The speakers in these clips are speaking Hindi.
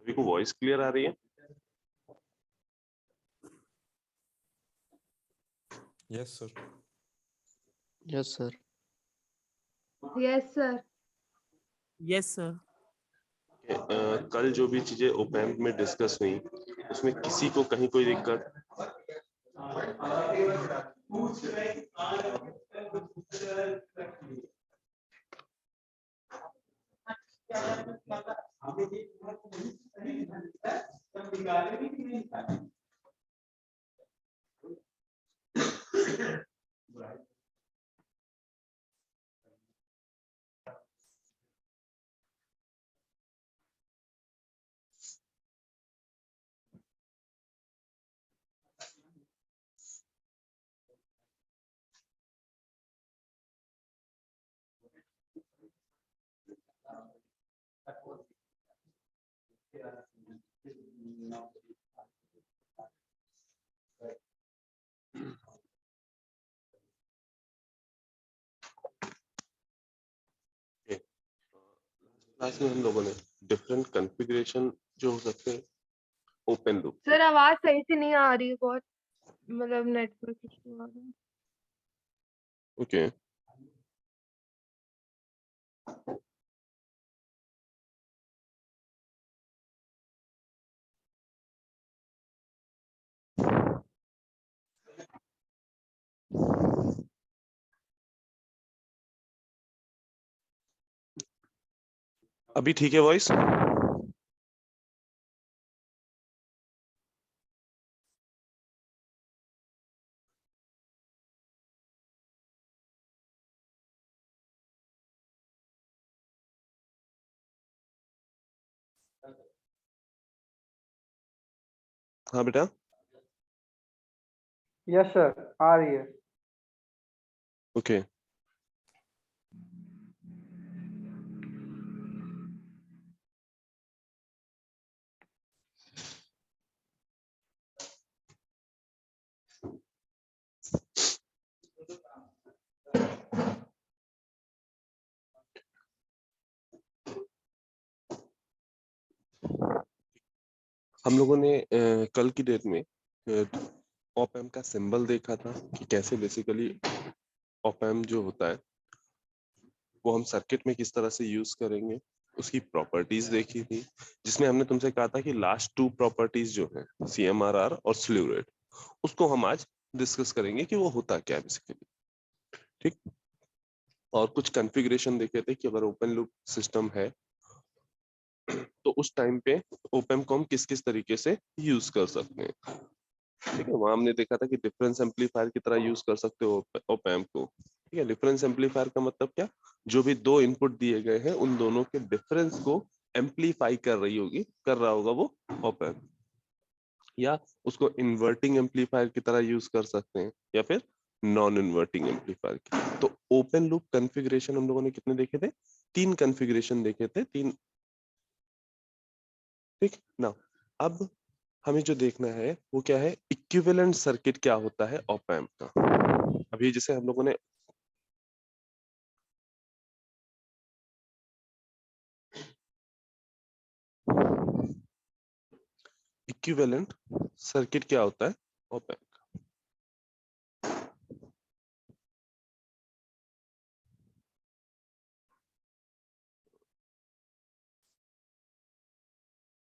सभी को वॉइस क्लियर आ रही है? Yes sir. Yes sir. Yes sir. Yes sir. कल जो भी चीजें ओपैम्प में डिस्कस हुई उसमें किसी को कहीं कोई दिक्कत? क्लास में हम लोगों ने डिफरेंट कॉन्फ़िगरेशन जो हो सकते हैं ओपन लूप। सर आवाज सही से नहीं आ रही है, बहुत मतलब नेटवर्क इशू आ रहा है। ओके अभी ठीक है वॉइस? हाँ बेटा। यस सर, आ रही है। ओके हम लोगों ने कल की डेट में ऑप एम्प का सिंबल देखा था कि कैसे बेसिकली ऑप एम्प जो होता है वो हम सर्किट में किस तरह से यूज करेंगे, उसकी प्रॉपर्टीज देखी थी, जिसमें हमने तुमसे कहा था कि लास्ट टू प्रॉपर्टीज जो है CMRR और स्लीव रेट, उसको हम आज डिस्कस करेंगे कि वो होता क्या है बेसिकली। ठीक, और कुछ कॉन्फ़िगरेशन देखे थे कि अगर ओपन लूप सिस्टम है तो उस टाइम पे ओप एम्प को हम किस किस तरीके से यूज कर सकते हैं। ठीक है, वहां हमने देखा था कि डिफरेंस एम्पलीफायर की तरह यूज कर सकते हो ओप एम्प को। ठीक है, डिफरेंस एम्पलीफायर का मतलब क्या, जो भी दो इनपुट दिए गए हैं उन दोनों के डिफरेंस को एम्पलीफाई कर रहा होगा वो ओप एम्प, या उसको इन्वर्टिंग एम्पलीफायर की तरह यूज कर सकते हैं या फिर नॉन इन्वर्टिंग एम्पलीफायर की। तो ओपन लूप कॉन्फ़िगरेशन हम लोगों ने कितने देखे थे? 3 कॉन्फ़िगरेशन देखे थे, 3। ठीक ना, अब हमें जो देखना है वो क्या है, इक्विवेलेंट सर्किट क्या होता है ऑप एम्प का। अभी जैसे हम लोगों ने इक्विवेलेंट सर्किट क्या होता है ऑप एम्प का,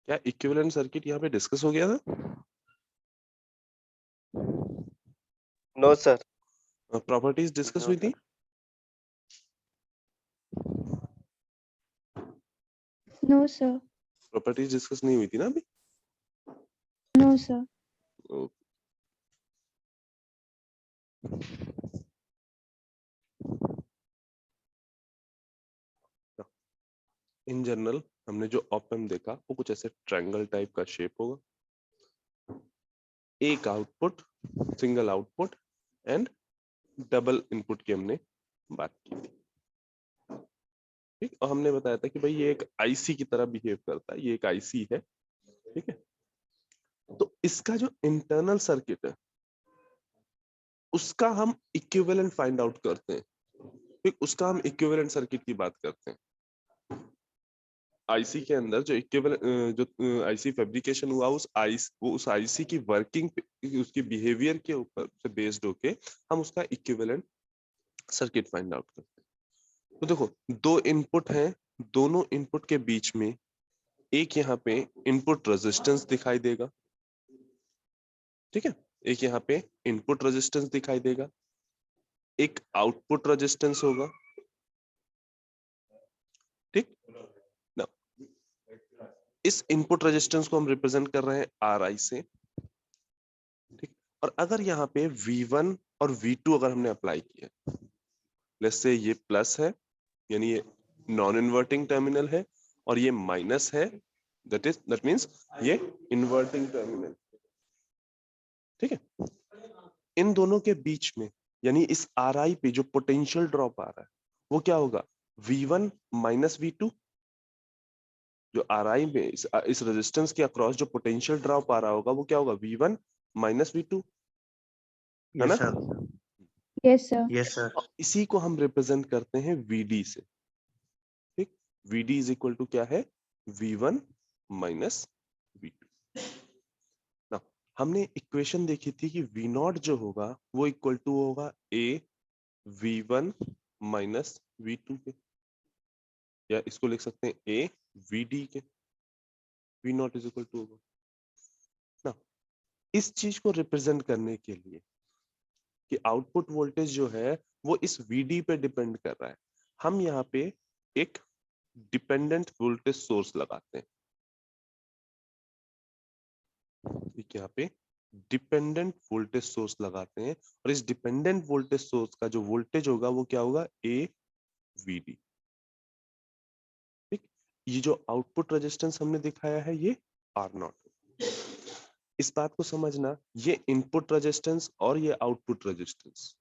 क्या इक्विवेलेंट सर्किट यहाँ पे डिस्कस हो गया था? No sir. प्रॉपर्टीज डिस्कस हुई थी? No sir. प्रॉपर्टीज डिस्कस नहीं हुई थी ना अभी? No sir. इन जनरल हमने जो ऑप एम्प देखा वो कुछ ऐसे ट्रायंगल टाइप का शेप होगा, एक output, single output and double input की हमने बात की थी। ठीक, और हमने बताया था कि भाई ये एक आईसी की तरह बिहेव करता है, ये एक आईसी है। ठीक है, तो इसका जो इंटरनल सर्किट है उसका हम इक्विवेलेंट फाइंड आउट करते हैं। ठीक, उसका हम इक्विवेलेंट सर्किट की बात करते हैं। आईसी के अंदर जो इक्विवेलेंट जो आईसी फैब्रिकेशन हुआ उस आईसी की वर्किंग उसकी बिहेवियर के ऊपर से बेस्ड होके हम उसका इक्विवेलेंट सर्किट फाइंड आउट करते हैं। तो देखो दो इनपुट हैं, दोनों इनपुट के बीच में एक यहाँ पे इनपुट रेजिस्टेंस दिखाई देगा, ठीक है, एक यहाँ पे इनपुट रेजिस्टेंस दिखाई देगा, एक आउटपुट रेजिस्टेंस होगा, ठीक ना। इस इनपुट रेजिस्टेंस को हम रिप्रेजेंट कर रहे हैं आर आई से, ठीक। और अगर यहाँ पे V1 और V2 अगर हमने अप्लाई किया, लेट्स से ये प्लस है यानी ये नॉन इन्वर्टिंग टर्मिनल है और ये माइनस है, दैट मींस ये इन्वर्टिंग टर्मिनल, ठीक है। इन दोनों के बीच में यानी इस आर आई पे जो पोटेंशियल ड्रॉप आ रहा है वो क्या होगा, V1 माइनस V2। जो आर आई में इस रेजिस्टेंस के अक्रॉस जो पोटेंशियल ड्रॉप आ रहा होगा वो क्या होगा, V1 माइनस V2, है ना। Yes, sir. Yes, sir. और इसी को हम रिप्रेजेंट करते हैं VD से, ठीक। VD इज इक्वल टू क्या है, V1 माइनस V2 ना। हमने इक्वेशन देखी थी कि V0 जो होगा वो इक्वल टू होगा A V1 माइनस V2 के, या इसको लिख सकते हैं A VD के, V0 इज इक्वल टू होगा ना। इस चीज को रिप्रेजेंट करने के लिए कि आउटपुट वोल्टेज जो है वो इस VD पे डिपेंड कर रहा है, हम यहाँ पे एक डिपेंडेंट वोल्टेज सोर्स लगाते हैं, ठीक। यहाँ पे डिपेंडेंट वोल्टेज सोर्स लगाते हैं और इस डिपेंडेंट वोल्टेज सोर्स का जो वोल्टेज होगा वो क्या होगा, AVD, ठीक। ये जो आउटपुट रेजिस्टेंस हमने दिखाया है ये R0। इस बात को समझना, ये इनपुट रेजिस्टेंस और ये आउटपुट रेजिस्टेंस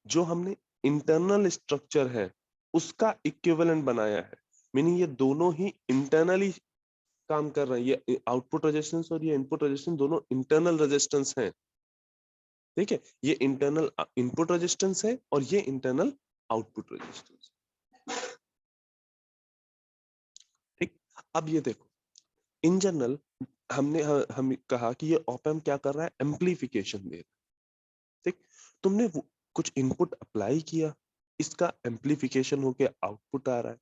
जो हमने इंटरनल स्ट्रक्चर है उसका इक्विवेलेंट बनाया है, मीनिंग ये दोनों ही इंटरनली काम कर रहे हैं। ये आउटपुट रेजिस्टेंस और ये इनपुट रेजिस्टेंस दोनों इंटरनल रेजिस्टेंस हैं, ठीक है। ये इंटरनल इनपुट रेजिस्टेंस है और ये इंटरनल आउटपुट रेजिस्टेंस, ठीक। अब ये देखो इन जनरल हमने हम कहा कि ये ऑप एम्प क्या कर रहा है, एम्प्लीफिकेशन दे रहा है, ठीक। तुमने कुछ इनपुट अप्लाई किया, इसका एम्प्लीफिकेशन होके आउटपुट आ रहा है।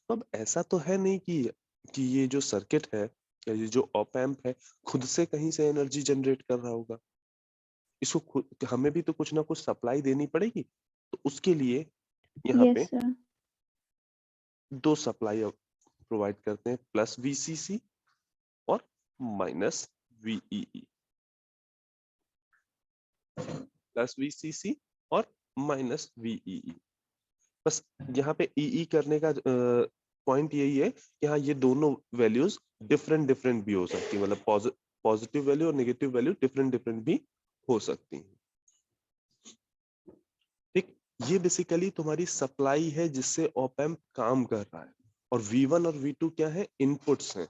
तो अब ऐसा तो है नहीं कि ये जो सर्किट है या ये जो ऑप एम्प है खुद से कहीं से एनर्जी जनरेट कर रहा होगा, इसको हमें भी तो कुछ ना कुछ सप्लाई देनी पड़ेगी। तो उसके लिए यहाँ पे Yes, sir. दो सप्लाई प्रोवाइड करते हैं, प्लस VCC और माइनस VEE, प्लस VCC और माइनस VEE। बस यहाँ पे EE करने का पॉइंट यही है कि हाँ ये दोनों वैल्यूज डिफरेंट डिफरेंट भी हो सकती है, मतलब पॉजिटिव वैल्यू और नेगेटिव वैल्यू डिफरेंट डिफरेंट भी हो सकती हैं, ठीक। ये बेसिकली तुम्हारी सप्लाई है जिससे ऑप एम्प काम कर रहा है, और V1 और V2 क्या है, इनपुट्स हैं।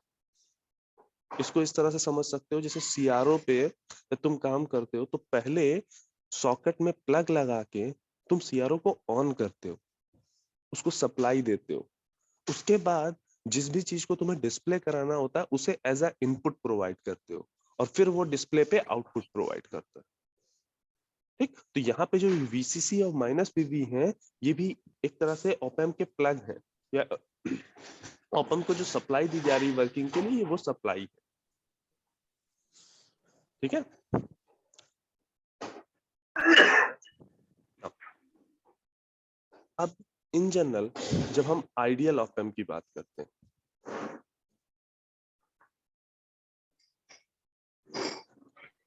इसको इस तरह से समझ सकते हो जैसे CRO पे जब तुम काम करते हो तो पहले सॉकेट में प्लग लगा के तुम CRO को ऑन करते हो, उसको सप्लाई देते हो, उसके बाद जिस भी चीज को तुम्हें डिस्प्ले कराना होता है उसे एज अ इनपुट प्रोवाइड करते हो और फिर वो डिस्प्ले पे आउटपुट प्रोवाइड करता है, ठीक। तो यहाँ पे जो VCC और माइनस VV है ये भी एक तरह से ऑप एम्प के प्लग है, या ऑप एम्प को जो सप्लाई दी जा रही है वर्किंग के लिए वो सप्लाई है, ठीक है। अब इन जनरल जब हम आइडियल ऑप एम्प की बात करते हैं,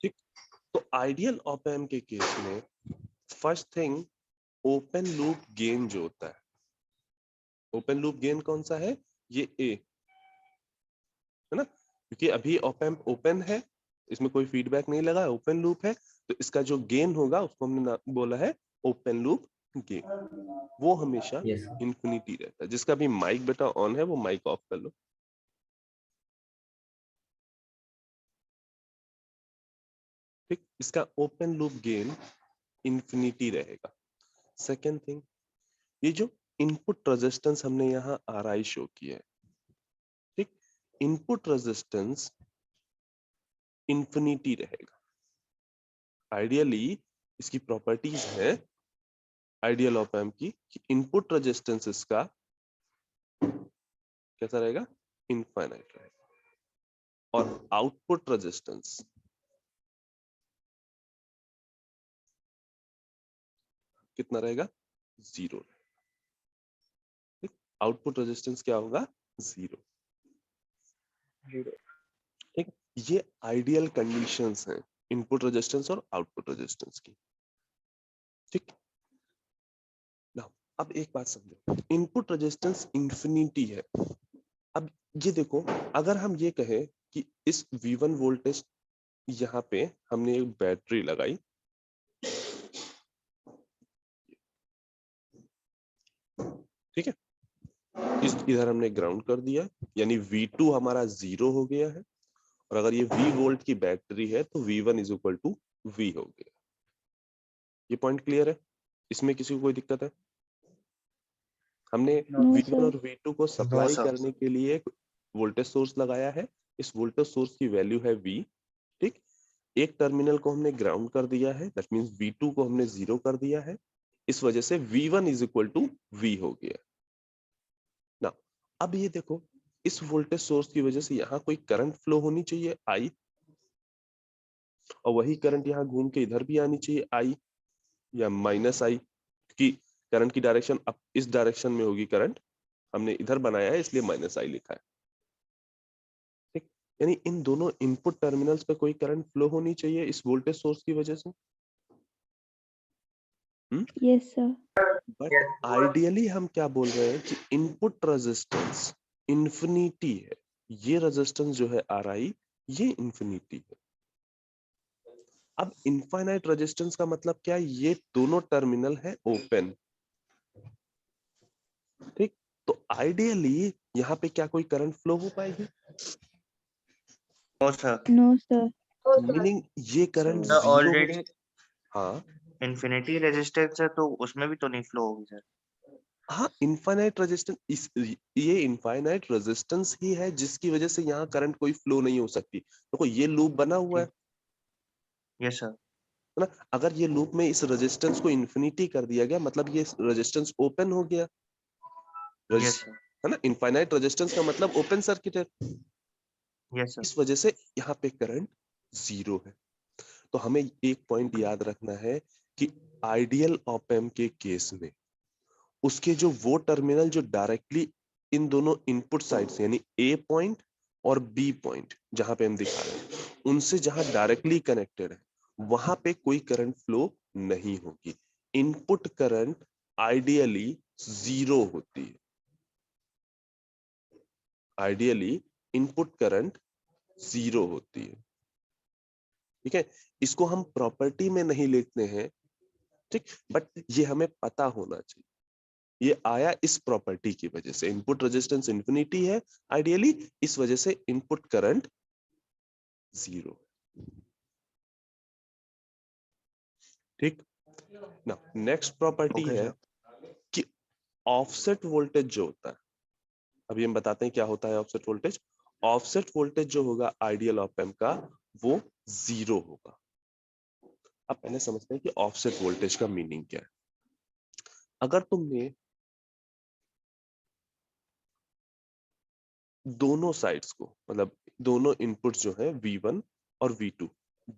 ठीक, तो आइडियल ऑप एम्प के केस में first thing open loop gain जो होता है, ओपन लूप गेन कौन सा है, ये A है ना, क्योंकि अभी ऑप एम्प ओपन है, इसमें कोई फीडबैक नहीं लगा, ओपन लूप है, तो इसका जो गेन होगा उसको हमने बोला है ओपन लूप गेन। वो हमेशा इंफिनिटी रहता है। जिसका भी माइक बेटा ऑन है वो माइक ऑफ कर लो, ठीक। इसका ओपन लूप गेन इंफिनिटी रहेगा। सेकेंड थिंग, ये जो इनपुट रेजिस्टेंस हमने यहाँ RI शो किया है, इनपुट रेजिस्टेंस इंफिनिटी रहेगा। आइडियली इसकी प्रॉपर्टीज है आइडियल ऑप एम्प की कि इनपुट रेजिस्टेंस इसका कैसा रहेगा, इनफाइनाइट रहेगा, और आउटपुट रेजिस्टेंस कितना रहेगा, 0 रहेगा। आउटपुट रेजिस्टेंस क्या होगा, 0। ठीक, ये आइडियल कंडीशंस हैं इनपुट रेजिस्टेंस और आउटपुट रेजिस्टेंस की। ठीक, नाउ अब एक बात समझो, इनपुट रेजिस्टेंस इंफिनिटी है। अब ये देखो, अगर हम ये कहें कि इस V1 वोल्टेज यहाँ पे हमने एक बैटरी लगाई, ठीक है, इस इधर हमने ग्राउंड कर दिया, यानी V2 हमारा 0 हो गया है, और अगर ये V वोल्ट की बैटरी है तो V1 is equal to V हो गया। ये पॉइंट क्लियर है, इसमें किसी को कोई दिक्कत है? हमने No, V1 sir. और V2 को सप्लाई sir. करने के लिए एक वोल्टेज सोर्स लगाया है। इस वोल्टेज सोर्स की वैल्यू है V। ठीक, एक टर्मिनल को हमने ग्राउंड कर दिया है, दैट मींस V2 को हमने 0 कर दिया है, इस वजह से V1 is equal to V हो गया ना। अब ये देखो, इस वोल्टेज सोर्स की वजह से यहाँ कोई करंट फ्लो होनी चाहिए I, और वही करंट यहाँ घूम के इधर भी आनी चाहिए I या माइनस I, कि करंट की डायरेक्शन अब इस डायरेक्शन में होगी करंट, हमने इधर बनाया है इसलिए माइनस I लिखा है। ठीक, यानी इन दोनों इनपुट टर्मिनल्स पे कोई करंट फ्लो होनी चाहिए इस वोल्टेज सोर्स की वजह से। Yes, sir. बट आइडियली हम क्या बोल रहे हैं कि इनपुट रेजिस्टेंस इंफिनिटी है, ये रेजिस्टेंस जो है Ri, ये इंफिनिटी है। अब इनफाइनाइट रेजिस्टेंस का मतलब क्या है, ये दोनों टर्मिनल है ओपन। ठीक, तो आइडियली यहाँ पे क्या कोई करंट फ्लो हो पाएगी? No, sir. No, sir. Meaning ये करंट Sir, 0 already हाँ infinity resistance है तो उसमें भी तो नहीं फ्लो होगी सर। हाँ, इनफाइनाइट रेजिस्टेंस, ये इनफाइनाइट रेजिस्टेंस ही है जिसकी वजह से यहाँ करंट कोई फ्लो नहीं हो सकती। देखो ये लूप बना हुआ है यस सर। ना, अगर ये लूप में इस रेजिस्टेंस को इंफिनिटी कर दिया गया मतलब ये रेजिस्टेंस ओपन हो गया, यस सर। है ना। इनफाइनाइट रेजिस्टेंस का मतलब ओपन सर्किट है, यस सर। इस वजह से यहाँ पे करंट 0 है। तो हमें एक पॉइंट याद रखना है कि आइडियल ऑप एम्प के केस में उसके जो वो टर्मिनल जो डायरेक्टली इन दोनों इनपुट साइड्स यानी A पॉइंट और B पॉइंट जहां पे हम दिखा रहे हैं, उनसे जहां डायरेक्टली कनेक्टेड है वहां पे कोई करंट फ्लो नहीं होगी। इनपुट करंट आइडियली 0 होती है। आइडियली इनपुट करंट 0 होती है। ठीक है, इसको हम प्रॉपर्टी में नहीं लिखते हैं, ठीक, बट ये हमें पता होना चाहिए। ये आया इस प्रॉपर्टी की वजह से, इनपुट रेजिस्टेंस इंफिनिटी है आइडियली, इस वजह से इनपुट करंट 0। ठीक ना, नेक्स्ट प्रॉपर्टी Okay, है sir. कि ऑफसेट वोल्टेज जो होता है, अभी हम बताते हैं क्या होता है ऑफसेट वोल्टेज। ऑफसेट वोल्टेज जो होगा आइडियल ऑप एम्प का वो 0 होगा। अब पहले समझते हैं कि ऑफसेट वोल्टेज का मीनिंग क्या है। अगर तुमने दोनों साइड्स को, मतलब दोनों इनपुट जो है V1 और V2,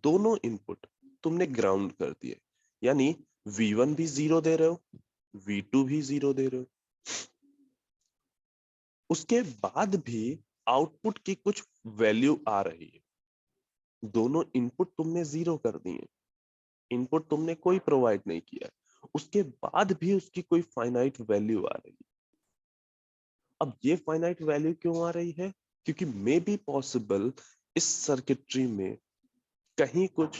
दोनों इनपुट तुमने ग्राउंड कर दिए, यानी V1 भी 0 दे रहे हो, V2 भी 0 दे रहे हो, उसके बाद भी आउटपुट की कुछ वैल्यू आ रही है। दोनों इनपुट तुमने 0 कर दिए, इनपुट तुमने कोई प्रोवाइड नहीं किया, उसके बाद भी उसकी कोई फाइनाइट वैल्यू आ रही है। अब ये फाइनाइट वैल्यू क्यों आ रही है? क्योंकि मे बी पॉसिबल इस सर्किटरी में कहीं कुछ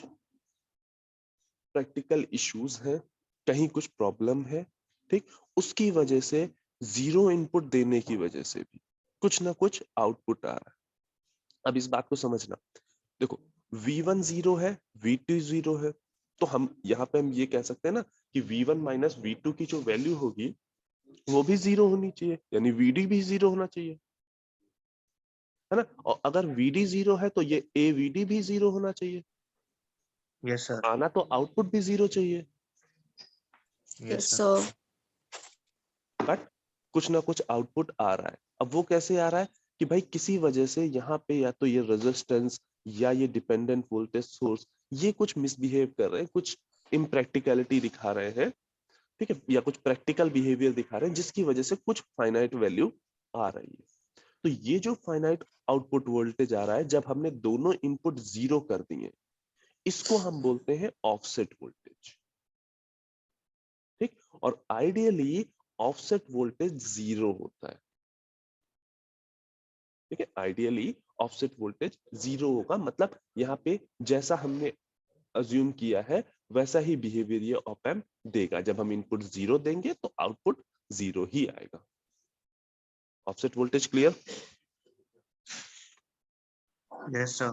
प्रैक्टिकल इश्यूज हैं, कहीं कुछ प्रॉब्लम है, ठीक, उसकी वजह से 0 इनपुट देने की वजह से भी कुछ ना कुछ आउटपुट आ रहा है। अब इस बात को समझना, देखो V1 0 है, V2 0 है, तो हम यहाँ पे हम ये कह सकते हैं ना कि V1 माइनस V2 की जो वैल्यू होगी वो भी 0 होनी चाहिए, यानी VD भी 0 होना चाहिए। है ना। और अगर VD 0 है तो ये AVD भी 0 होना चाहिए, यस सर, आना तो आउटपुट भी 0 चाहिए। यस सर, बट कुछ ना कुछ आउटपुट आ रहा है। अब वो कैसे आ रहा है कि भाई किसी वजह से यहाँ पे या तो ये रेजिस्टेंस या ये डिपेंडेंट वोल्टेज सोर्स ये कुछ मिसबिहेव कर रहे हैं, कुछ इम्प्रैक्टिकलिटी दिखा रहे हैं, ठीक है, या कुछ प्रैक्टिकल बिहेवियर दिखा रहे हैं जिसकी वजह से कुछ फाइनाइट वैल्यू आ रही है। तो ये जो फाइनाइट आउटपुट वोल्टेज आ रहा है जब हमने दोनों इनपुट 0 कर दिए, इसको हम बोलते हैं ऑफसेट वोल्टेज, ठीक। और आइडियली ऑफसेट वोल्टेज 0 होता है, ठीक है। आइडियली ऑफसेट वोल्टेज 0 होगा, मतलब यहाँ पे जैसा हमने अज्यूम किया है वैसा ही बिहेवियर ये ऑप एम्प देगा। जब हम इनपुट 0 देंगे तो आउटपुट 0 ही आएगा। Offset voltage clear? Yes sir,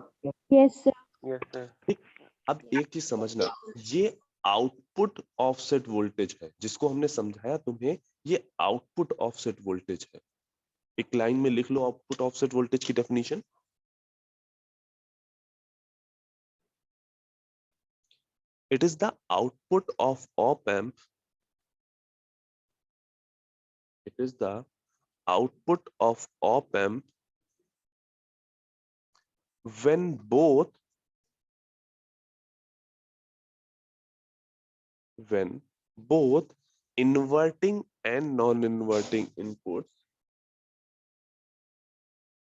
Yes, sir. ठीक। अब एक चीज समझना, ये आउटपुट ऑफसेट वोल्टेज है जिसको हमने समझाया तुम्हें, ये आउटपुट ऑफसेट वोल्टेज है। एक लाइन में लिख लो आउटपुट ऑफसेट वोल्टेज की definition. It is the output of op amp. It is the output of op amp when both inverting and non-inverting inputs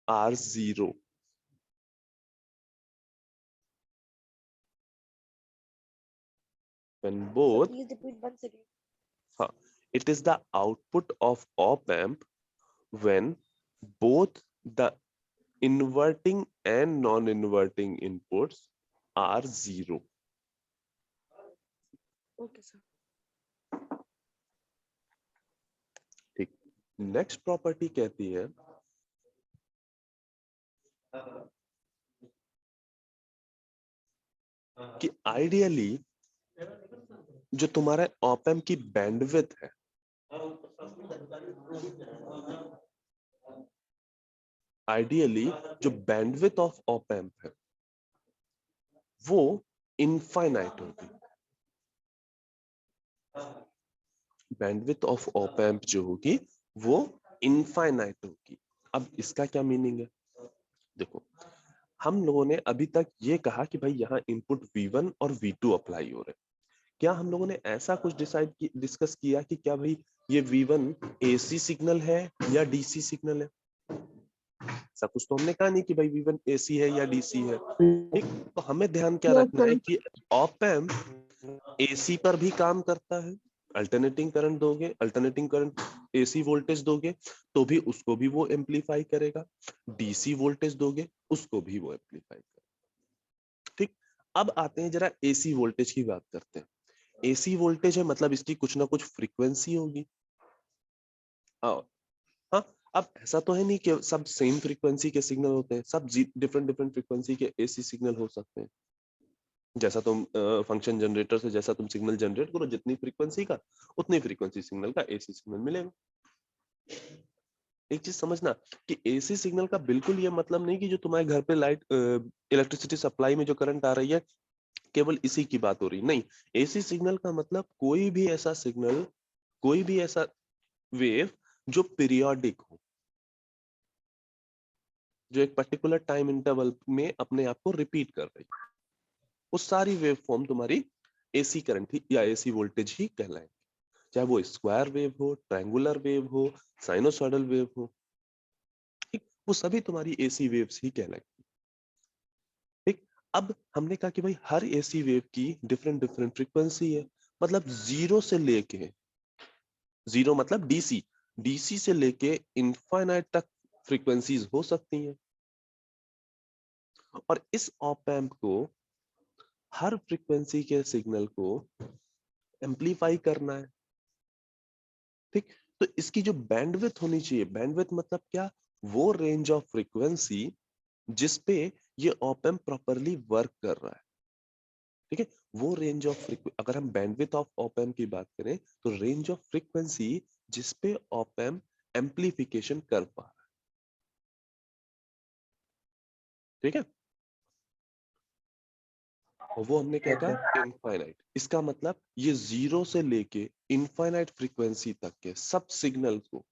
are 0. When both, Please repeat once again. it is the output of op amp when both the inverting and non-inverting inputs are 0. Okay, sir. ठीक। नेक्स्ट प्रॉपर्टी कहती है कि आइडियली जो तुम्हारा ऑप एम्प की बैंडविड्थ है, आइडियली जो बैंडविड्थ ऑफ ऑप एम्प है वो इनफाइनाइट होगी। बैंडविड्थ ऑफ ऑप एम्प जो होगी वो इनफाइनाइट होगी। अब इसका क्या मीनिंग है? देखो, हम लोगों ने अभी तक ये कहा कि भाई यहाँ इनपुट V1 और V2 अप्लाई हो रहे हैं। क्या हम लोगों ने ऐसा कुछ डिस्कस किया कि क्या भाई ये V1 AC सिग्नल है या DC सिग्नल है? ऐसा कुछ तो हमने कहा नहीं कि भाई V1 AC है या DC है, ठीक। तो हमें ध्यान क्या Yes, रखना है sir. कि ऑप एम्प AC पर भी काम करता है। अल्टरनेटिंग करंट दोगे, अल्टरनेटिंग करंट AC वोल्टेज दोगे तो भी उसको भी वो एम्पलीफाई करेगा, DC वोल्टेज दोगे उसको भी वो एम्पलीफाई करेगा, ठीक। अब आते हैं जरा AC वोल्टेज की बात करते हैं। AC वोल्टेज है मतलब इसकी कुछ ना कुछ फ्रीक्वेंसी होगी। हाँ, अब ऐसा तो है नहीं कि सब सेम फ्रीक्वेंसी के सिग्नल होते हैं, सब डिफरेंट डिफरेंट फ्रीक्वेंसी के AC सिग्नल हो सकते हैं। जैसा तुम फंक्शन जनरेटर से जैसा तुम सिग्नल जनरेट करो, जितनी फ्रीक्वेंसी का उतनी फ्रीक्वेंसी सिग्नल का AC सिग्नल मिलेगा। एक चीज समझना कि AC सिग्नल का बिल्कुल ये मतलब नहीं कि जो तुम्हारे घर पे लाइट इलेक्ट्रिसिटी सप्लाई में जो करंट आ रही है केवल इसी की बात हो रही, नहीं। AC सिग्नल का मतलब कोई भी ऐसा सिग्नल, कोई भी ऐसा वेव जो पीरियोडिक हो, जो एक पर्टिकुलर टाइम इंटरवल में अपने आप को रिपीट कर रही, वो सारी वेव फॉर्म तुम्हारी AC करंट ही या AC वोल्टेज ही कहलाएंगे। चाहे वो स्क्वायर वेव हो, ट्रायंगुलर वेव हो, साइनोसॉइडल वेव हो, ठीक, वो सभी तुम्हारी AC वेव्स ही कहलाएंगी, ठीक। अब हमने कहा कि भाई हर AC वेव की डिफरेंट डिफरेंट फ्रीक्वेंसी है, मतलब जीरो से लेके, जीरो मतलब DC से लेके इनफाइनाइट तक फ्रीक्वेंसीज हो सकती हैं। और इस ऑप एम्प को हर फ्रीक्वेंसी के सिग्नल को एम्पलीफाई करना है, ठीक। तो इसकी जो बैंडविड्थ होनी चाहिए, बैंडविड्थ मतलब क्या? वो रेंज ऑफ फ्रीक्वेंसी जिसपे ये ऑप एम्प प्रॉपर्ली वर्क कर रहा है, ठीक है। वो रेंज ऑफ, अगर हम बैंडविड्थ ऑफ ऑप एम्प की बात करें तो रेंज ऑफ फ्रीक्वेंसी जिसपे ऑप एम्प एम्पलीफिकेशन कर पा रहा है। ठीक है, और वो हमने क्या Yes, कहा, इनफाइनाइट। इसका मतलब ये 0 से लेके इनफाइनाइट फ्रीक्वेंसी तक के सब सिग्नल को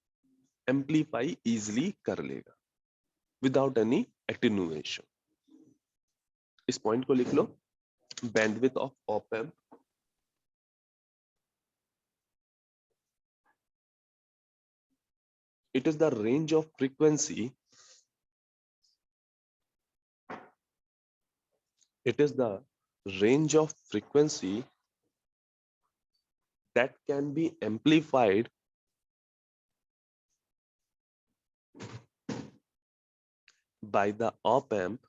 एम्पलीफाई इजिली कर लेगा विदाउट एनी एटेन्यूएशन। इस पॉइंट को लिख लो, bandwidth of op amp it is the range of frequency, it is the range of frequency that can be amplified by the op amp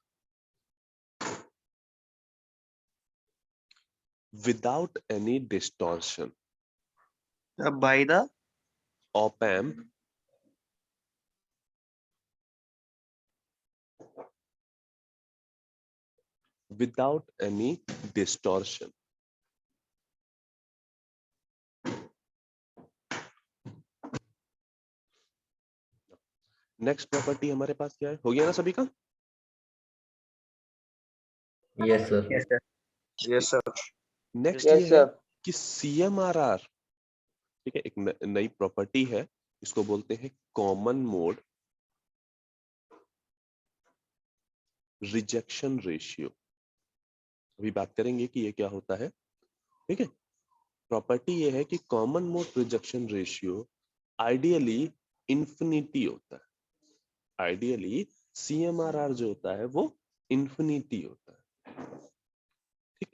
without any distortion. by the Op amp without any distortion. Next property हमारे पास क्या है, हो गया ना सभी का? Yes, sir. yes sir yes sir next Yes, ये है sir. कि CMRR, ठीक है, एक नई प्रॉपर्टी है, इसको बोलते हैं कॉमन मोड रिजेक्शन रेशियो। अभी बात करेंगे कि ये क्या होता है। ठीक है, प्रॉपर्टी ये है कि common mode rejection ratio ideally infinity होता है। आइडियली CMRR जो होता है वो इंफिनिटी होता है। ठीक,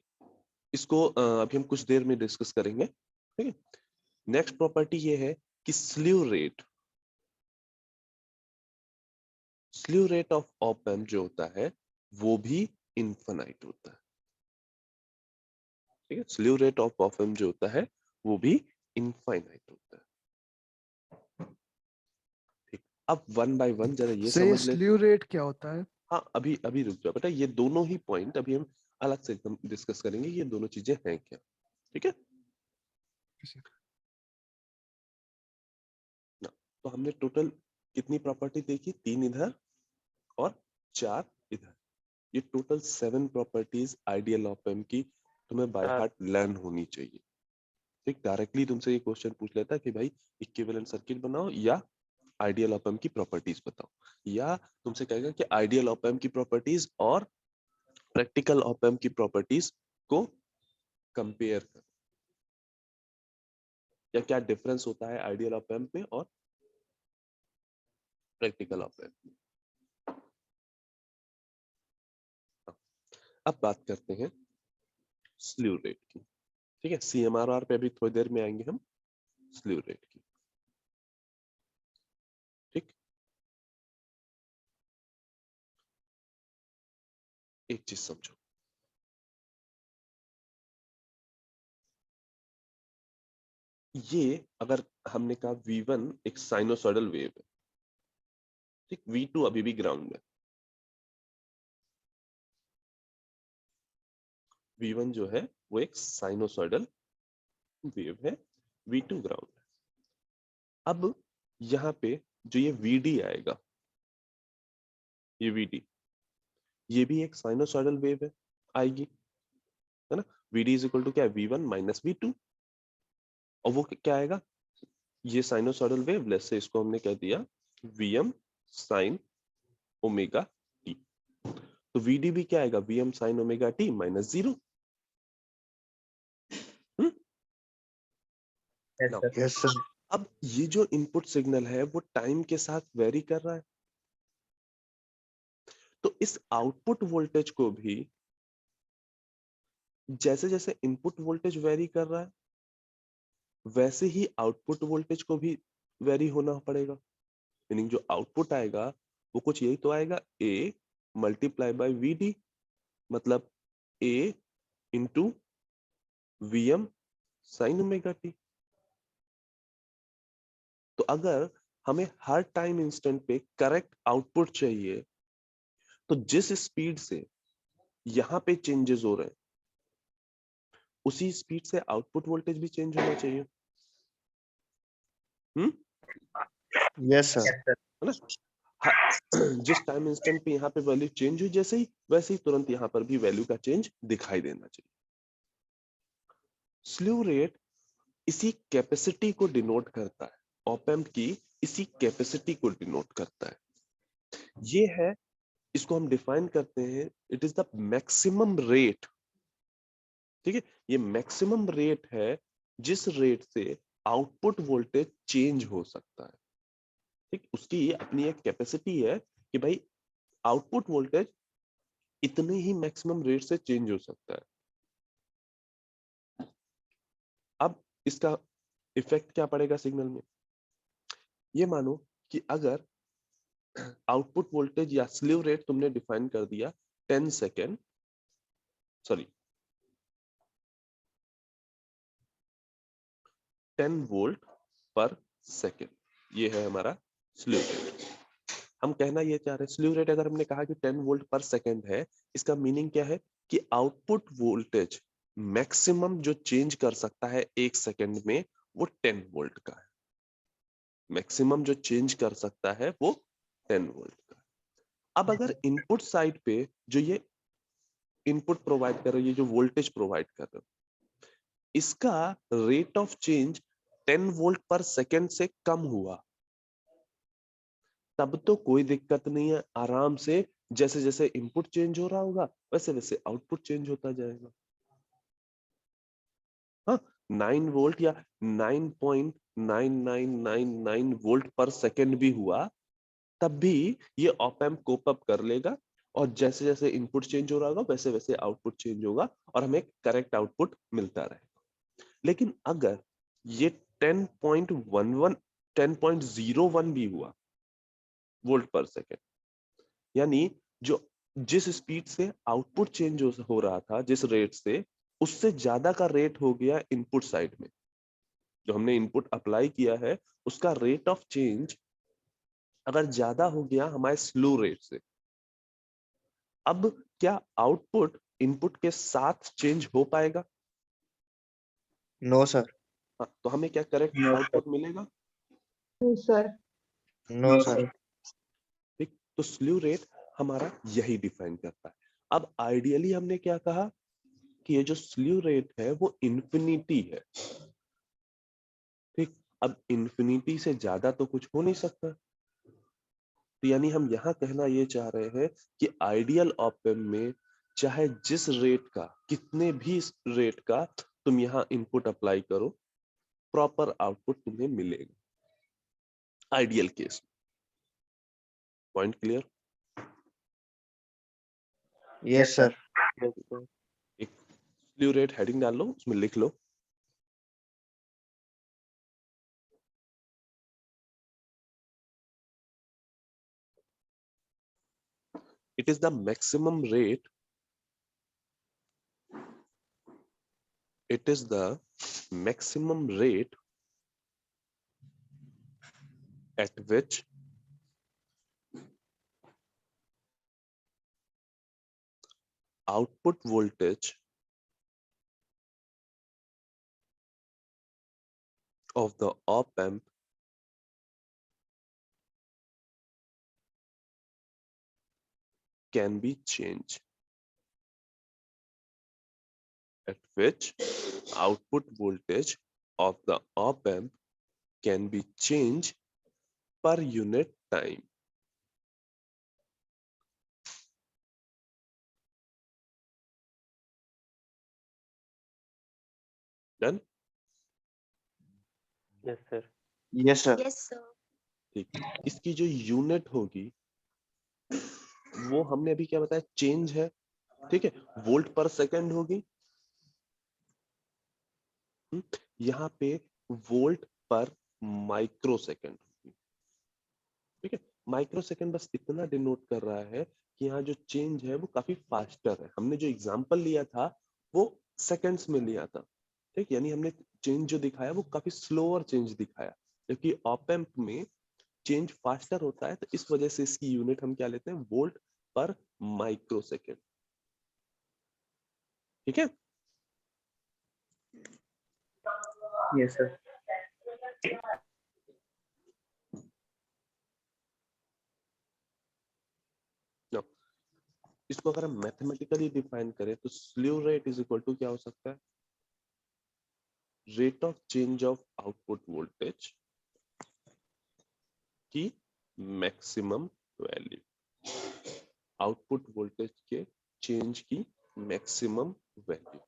इसको अभी हम कुछ देर में डिस्कस करेंगे। ठीक है, नेक्स्ट प्रॉपर्टी ये है कि slew rate of op amp जो होता है वो भी इनफिनाइट होता है। ठीक है, slew rate of op amp जो होता है वो भी इनफाइनाइट होता है। ठीक, अब वन बाय वन जरा ये समझ ले। स्लीव रेट क्या होता है? हाँ, अभी अभी रुक जाओ बेटा, ये दोनों ही पॉइंट अभी हम अलग से एकदम डिस्कस करेंगे, ये दोनों चीजें हैं क्या। ठीक है ना, तो हमने टोटल कितनी प्रॉपर्टी देखी, 3 इधर और 4 इधर। ये total 7 properties ideal op amp की तुम्हें बाय हार्ट लर्न होनी चाहिए। ठीक, डायरेक्टली तुमसे ये क्वेश्चन पूछ लेता है कि भाई इक्विवेलेंट सर्किट बनाओ या आइडियल ऑप एम्प की प्रॉपर्टीज बताओ, या तुमसे कहेगा कि आइडियल ऑप एम्प की प्रॉपर्टीज और प्रैक्टिकल ऑप एम्प की प्रॉपर्टीज को कंपेयर कर, या क्या डिफरेंस होता है आइडियल ऑप एम्प में और प्रैक्टिकल ऑप एम्प में। अब बात करते हैं स्लीव रेट की। ठीक है, CMRR पे अभी थोड़ी देर में आएंगे हम, स्लीव रेट की। ठीक, एक चीज समझो, ये अगर हमने कहा V1 एक साइनोसॉइडल वेव है, ठीक, V2 अभी भी ग्राउंड है। V1 जो है वो एक साइनोसॉइडल वेव है, V2 ग्राउंड है। अब यहाँ पे जो ये VD आएगा, ये VD, ये भी एक साइनोसॉइडल वेव है, आएगी, है ना। VD इज इक्वल टू क्या है, V1 माइनस V2, और वो क्या आएगा, ये साइनोसॉइडल वेव, लेट्स से इसको हमने कह दिया Vm साइन ओमेगा टी, तो VD भी क्या आएगा, Vm sine omega T minus 0। yes sir अब ये जो इनपुट सिग्नल है वो टाइम के साथ वेरी कर रहा है, तो इस आउटपुट वोल्टेज को भी जैसे जैसे इनपुट वोल्टेज वेरी कर रहा है वैसे ही आउटपुट वोल्टेज को भी वेरी होना पड़ेगा। मीनिंग जो आउटपुट आएगा वो कुछ यही तो आएगा, A मल्टीप्लाई बाय VD, मतलब A into Vm sine omega T. तो अगर हमें हर टाइम इंस्टेंट पे करेक्ट आउटपुट चाहिए तो जिस स्पीड से यहां पे चेंजेस हो रहे हैं उसी स्पीड से आउटपुट वोल्टेज भी चेंज होना चाहिए। yes sir है ना, जिस टाइम इंस्टेंट पे यहाँ पे वैल्यू चेंज हुई जैसे ही, वैसे ही तुरंत यहाँ पर भी वैल्यू का चेंज दिखाई देना चाहिए। स्लीव रेट इसी कैपेसिटी को डिनोट करता है, ऑप एम्प की इसी कैपेसिटी को डिनोट करता है। ये है, इसको हम डिफाइन करते हैं, it is the maximum rate. ठीक है, ये मैक्सिमम रेट है जिस रेट से आउटपुट वोल्टेज चेंज हो सकता है। ठीक, उसकी अपनी एक कैपेसिटी है कि भाई आउटपुट वोल्टेज इतने ही मैक्सिमम रेट से चेंज हो सकता है। अब इसका इफेक्ट क्या पड़ेगा सिग्नल में? ये मानो कि अगर आउटपुट वोल्टेज या स्लीव रेट तुमने डिफाइन कर दिया 10 सेकेंड, सॉरी 10 वोल्ट पर सेकेंड, ये है हमारा स्लीव रेट। हम कहना ये चाह रहे हैं, स्लीव रेट अगर हमने कहा कि 10 वोल्ट पर सेकेंड है, इसका मीनिंग क्या है कि आउटपुट वोल्टेज मैक्सिमम जो चेंज कर सकता है एक सेकेंड में वो 10 वोल्ट का है। मैक्सिमम जो चेंज कर सकता है वो 10 वोल्ट का। अब अगर इनपुट साइड पे जो ये इनपुट प्रोवाइड कर रहे हो, ये जो वोल्टेज प्रोवाइड कर रहे हो, इसका रेट ऑफ चेंज 10 वोल्ट पर सेकेंड से कम हुआ, तब तो कोई दिक्कत नहीं है, आराम से जैसे जैसे इनपुट चेंज हो रहा होगा वैसे वैसे आउटपुट चेंज होता जाएगा। हाँ, 9 वोल्ट या 9.9999 वोल्ट पर सेकेंड भी हुआ तब भी ये ऑप एम्प कोप अप कर लेगा, और जैसे जैसे इनपुट चेंज हो रहा होगा वैसे वैसे आउटपुट चेंज होगा और हमें करेक्ट आउटपुट मिलता रहेगा। लेकिन अगर ये 10.11 10.01 भी हुआ वोल्ट पर सेकेंड, यानी जो जिस स्पीड से आउटपुट चेंज हो रहा था, जिस रेट से, उससे ज्यादा का रेट हो गया इनपुट साइड में, जो हमने इनपुट अप्लाई किया है उसका रेट ऑफ चेंज अगर ज्यादा हो गया हमारे स्लो रेट से, अब क्या आउटपुट इनपुट के साथ चेंज हो पाएगा? No sir. हाँ, तो हमें क्या करेक्ट नो आउटपुट मिलेगा? Sir no sir. ठीक, तो स्लीव रेट हमारा यही डिफाइन करता है। अब आइडियली हमने क्या कहा कि ये जो स्लीव रेट है वो इन्फिनिटी है। ठीक, अब इन्फिनिटी से ज्यादा तो कुछ हो नहीं सकता, तो यानी हम यहाँ कहना ये चाह रहे हैं कि आइडियल ऑप एम्प में चाहे जिस रेट का, कितने भी रेट का तुम यहाँ इनपुट अप्लाई करो, प्रॉपर आउटपुट तुम्हें मिलेगा ideal case. Point clear? Yes sir. एक स्लीव रेट हेडिंग डाल लो, उसमें लिख लो it is the maximum rate, it is the maximum rate at which output voltage of the op amp can be changed, at which output voltage of the op amp can be changed per unit time. Done? Yes, sir. Yes sir. Yes sir ठीक, इसकी जो यूनिट होगी वो हमने अभी क्या बताया, चेंज है। ठीक है, वोल्ट पर सेकंड होगी। यहाँ पे वोल्ट पर माइक्रो सेकंड होगी। ठीक है, माइक्रो सेकंड बस इतना डिनोट कर रहा है कि यहाँ जो चेंज है वो काफी फास्टर है। हमने जो एग्जांपल लिया था वो सेकंड्स में लिया था। ठीक, यानी हमने चेंज जो दिखाया वो काफी स्लोअर चेंज दिखाया, क्योंकि ऑप एम्प में चेंज फास्टर होता है, तो इस वजह से इसकी यूनिट हम क्या लेते हैं, वोल्ट पर माइक्रो सेकेंड। ठीक है, Yes, sir. इसको अगर हम मैथमेटिकली डिफाइन करें तो slew rate is equal to क्या हो सकता है, rate of change of output voltage की मैक्सिमम वैल्यू, आउटपुट वोल्टेज के चेंज की मैक्सिमम वैल्यू।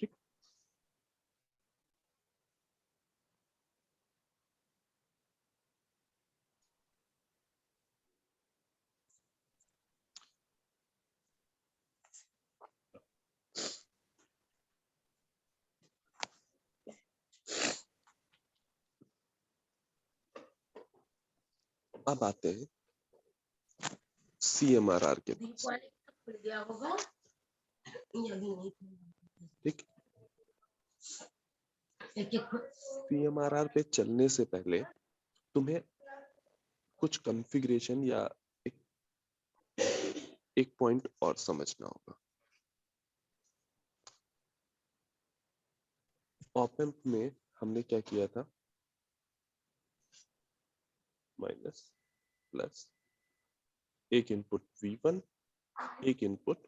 ठीक, अब आते हैं CMRR के पास। ठीक, CMRR पे चलने से पहले तुम्हें कुछ कॉन्फ़िगरेशन या एक पॉइंट और समझना होगा। ऑप एम्प में हमने क्या किया था, माइनस प्लस, एक इनपुट V1, एक input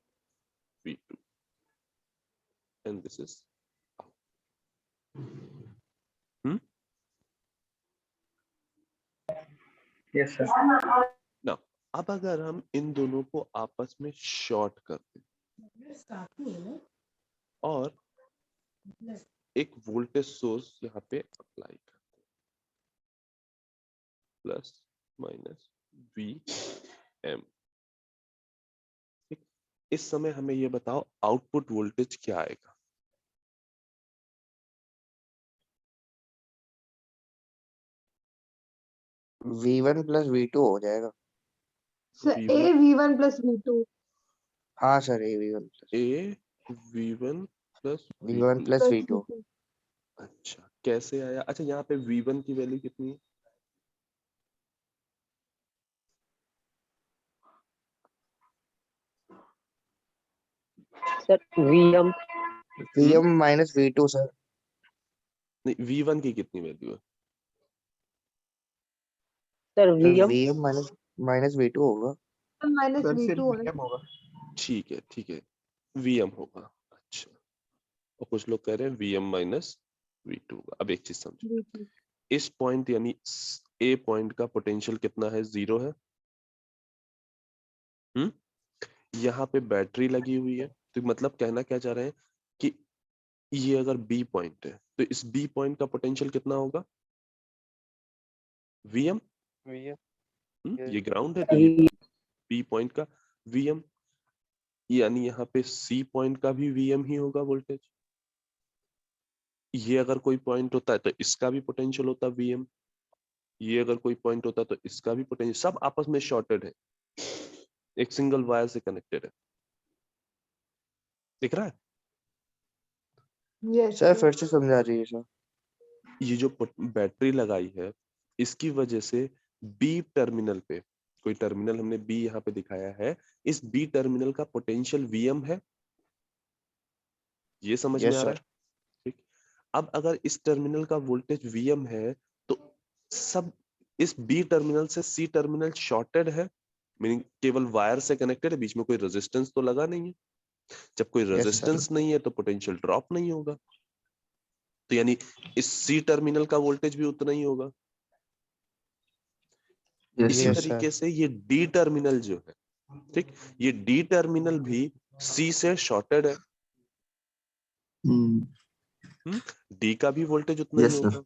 V2, and this is Yes, sir. ना। अब अगर हम इन दोनों को आपस में शॉर्ट कर दें और एक वोल्टेज सोर्स यहाँ पे अप्लाई करते हैं, प्लस माइनस VM। ठीक, इस समय हमें ये बताओ आउटपुट वोल्टेज क्या आएगा। V1 प्लस V2 हो जाएगा। Sir V1 A V1 plus V2। हाँ sir, V1 V1 plus V1 V2। Plus plus V2। V2। अच्छा, कैसे आया? अच्छा, यहाँ पे V1 की वैल्यू कितनी है? Sir VM minus V2 sir. नहीं, V1 की कितनी वैल्यू है? Sir sir VM VM minus V2 होगा। माइनस सर सिर्फ V2 होगा। VM होगा। ठीक है, ठीक है, VM होगा। अच्छा, और कुछ लोग कह रहे हैं VM माइनस V2 होगा। अब एक चीज समझो, V2। इस पॉइंट यानी A पॉइंट का पोटेंशियल कितना है? 0 है। यहाँ पे बैटरी लगी हुई है, तो मतलब कहना क्या चाह रहे हैं कि ये अगर B पॉइंट है तो इस B पॉइंट का पोटेंशियल कितना होगा? VM। ये ग्राउंड है तो ये B पॉइंट का VM, यानी यहाँ पे C पॉइंट का भी VM ही होगा वोल्टेज। ये अगर कोई पॉइंट होता है तो इसका भी पोटेंशियल होता VM, ये अगर कोई पॉइंट होता तो इसका भी पोटेंशियल, सब आपस में शॉर्टेड है, एक सिंगल वायर से कनेक्टेड है। दिख रहा है? यस सर फिर से समझा दीजिए सर। ये जो बैटरी लगाई है इसकी वजह से बी टर्मिनल पे, कोई टर्मिनल हमने बी यहाँ पे दिखाया है, इस बी टर्मिनल का पोटेंशियल VM है। ये समझ में यस आ रहा सर। है? ठीक, अब अगर इस टर्मिनल का वोल्टेज VM है तो सब इस बी टर्मिनल से सी टर्मिनल शॉर्टेड है, मीनिंग केवल वायर से कनेक्टेड है, बीच में कोई रेजिस्टेंस तो लगा नहीं है। जब कोई सर। रेजिस्टेंस नहीं है तो पोटेंशियल ड्रॉप नहीं होगा, तो यानी इस सी टर्मिनल का वोल्टेज भी उतना ही होगा। इसी यस सर। तरीके से ये डी टर्मिनल जो है, ठीक, ये डी टर्मिनल भी सी से शॉर्टेड है, डी का भी वोल्टेज उतना ही होगा।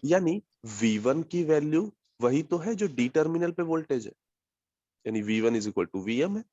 यानी V1 की वैल्यू वही तो है जो डी टर्मिनल पे वोल्टेज है, यानी V1 is equal to VM है।